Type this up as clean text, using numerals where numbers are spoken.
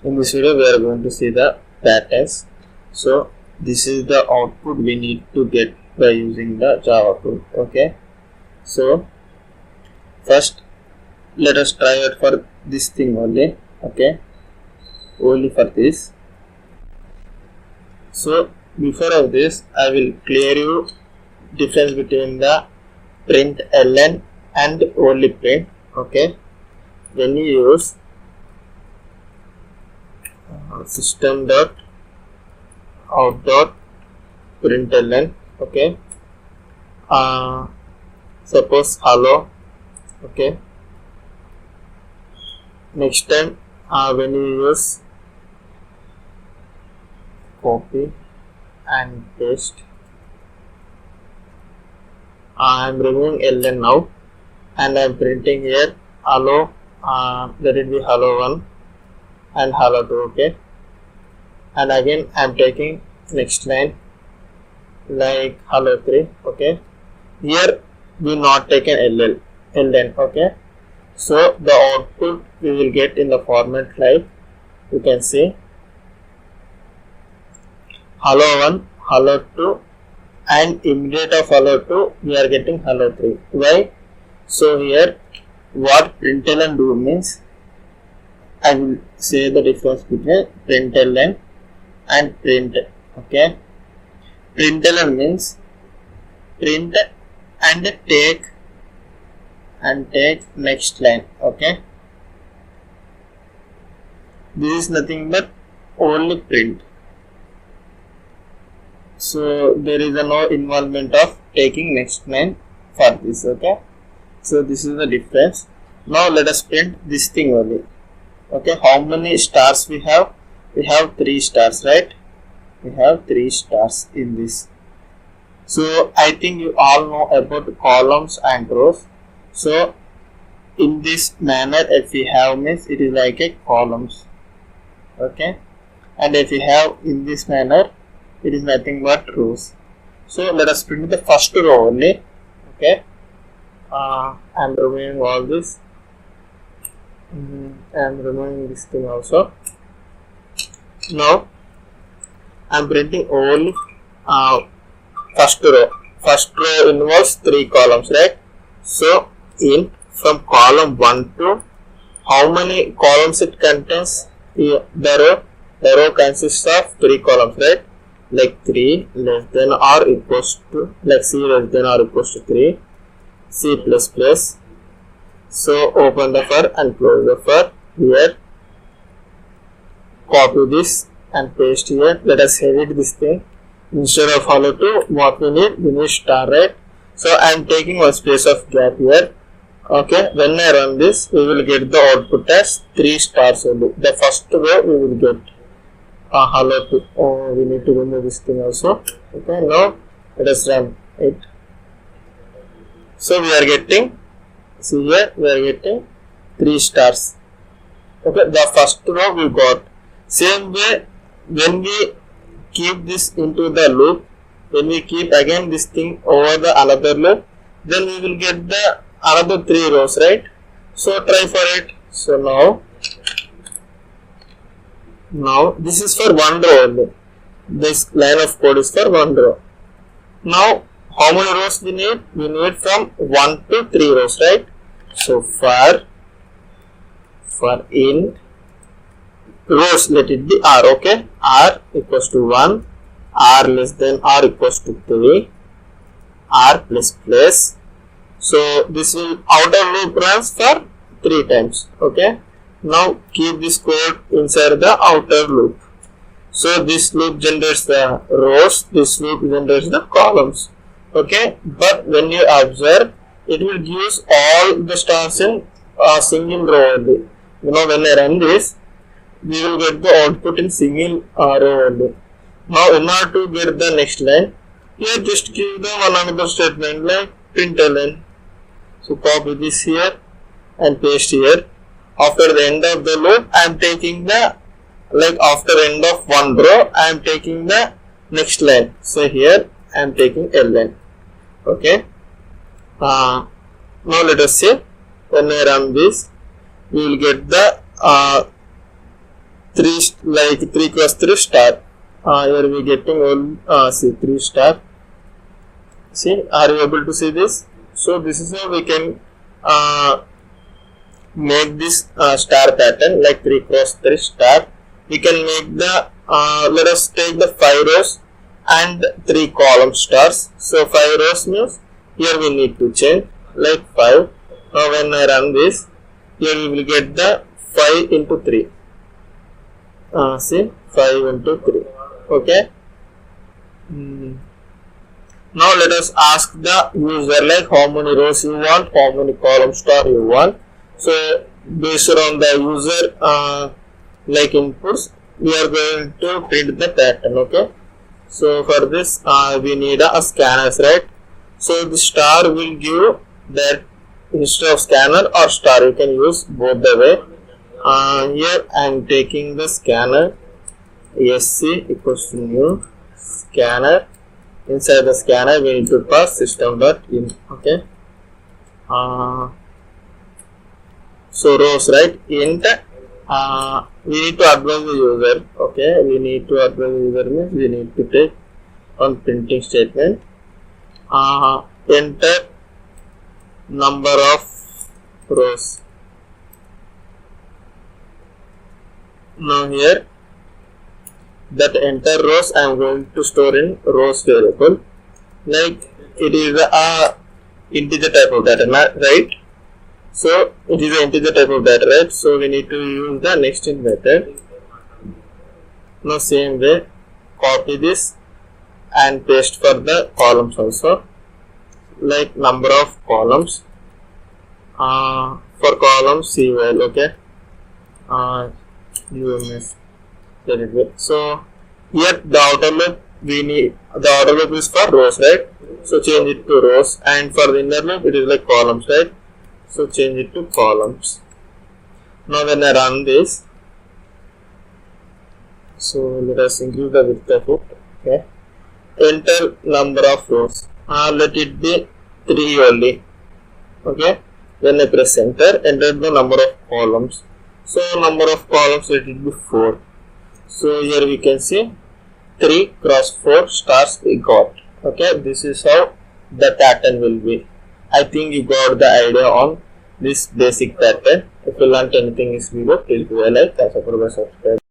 In this video we are going to see the patterns. So this is the output we need to get by using the Java tool. Okay, so first let us try it for this thing only. Okay, only for this. So before of this I will clear you difference between the print ln and only print. Okay, when you use system dot out dot println, okay, suppose hello. Okay, next time when you use copy and paste, I am removing ln now and I am printing here hello, let it be hello 1 and hello 2. Okay, and again I am taking next line like hello 3. Okay, here we not taken ln. Okay, so the output we will get in the format like you can see hello 1, hello 2, and immediate of hello 2 we are getting hello 3. Why? So here what println do means, I will say the difference between println and print. Okay, println means print and take next line. Okay, this is nothing but only print, so there is no involvement of taking next line for this. Okay, so this is the difference. Now let us print this thing only. Okay, how many stars we have? We have 3 stars, right? We have 3 stars in this. So I think you all know about columns and rows. So in this manner, if we have means it is like a columns. Okay, and if we have in this manner, it is nothing but rows. So let us print the first row only. Okay, I am removing all this. I am removing this thing also. Now I am printing only first row. First row involves 3 columns, right? So in from column 1 to how many columns it contains? The row consists of 3 columns, right? Like 3 less than or equals to, like C less than or equals to 3, C plus plus. So open the for and close the for. Here copy this and paste here. Let us edit this thing. Instead of hello 2, what we need star, right? So I am taking one space of gap here. Okay, when I run this, we will get the output as 3 stars only. The first row we will get hello 2. Oh, we need to remove this thing also. Okay, now let us run it. So we are getting, see here, we are getting 3 stars. Okay, the first row we got. Same way, when we keep this into the loop, when we keep again this thing over the another loop, then we will get the another 3 rows, right? So try for it. So now this is for 1 row only. This line of code is for 1 row. Now how many rows we need? We need from 1 to 3 rows, right? So for in rows, let it be r. Okay, r equals to 1, r less than or equals to 3, r plus plus. So this will outer loop runs for 3 times. Okay, now keep this code inside the outer loop. So this loop generates the rows, this loop generates the columns. Okay, but when you observe, it will give all the stars in a single row only. You know, when I run this, we will get the output in single row only. Now in order to get the next line, here just give them one another statement like println. So copy this here and paste here. After the end of the loop, I am taking the, like after end of 1 row, I am taking the next line. So here I am taking ln. Okay. Now let us see, when I run this, we will get the 3 cross 3 star. Here we getting all see 3 star. See, are you able to see this? So this is how we can make this star pattern like 3 cross 3 star. We can make the let us take the 5 rows and 3 column stars. So 5 rows means here we need to change like 5. Now when I run this, here we will get the 5 into 3. See, 5 into 3. Okay. Now let us ask the user like how many rows you want, how many column star you want. So based on the user like inputs, we are going to print the pattern. Okay. So for this we need a scanner, right? So the star will give that instead of scanner or star, you can use both the way. Here I am taking the scanner. SC equals to new scanner. Inside the scanner we need to pass system.in. Okay. So rows, right? Int we need to advise the user. Okay, we need to advise the user means we need to take on printing statement. Enter number of rows. Now here that enter rows I am going to store in rows variable, like it is a integer type of data, right? So it is an integer type of data, right? So we need to use the next in method. Now same way copy this and paste for the columns also, like number of columns. For columns see well, okay. UMS. So here the outer loop we need, the outer loop is for rows, right? So change it to rows, and for the inner loop it is like columns, right? So change it to columns. Now when I run this, so let us increase the width of it. Okay. Enter number of rows. Let it be 3 only. Okay. When I press enter the number of columns. So number of columns, let it be 4. So here we can see 3 cross 4 stars we got. Okay, this is how the pattern will be. I think you got the idea on this basic pattern. If you learned anything in this video, please do a like and subscribe.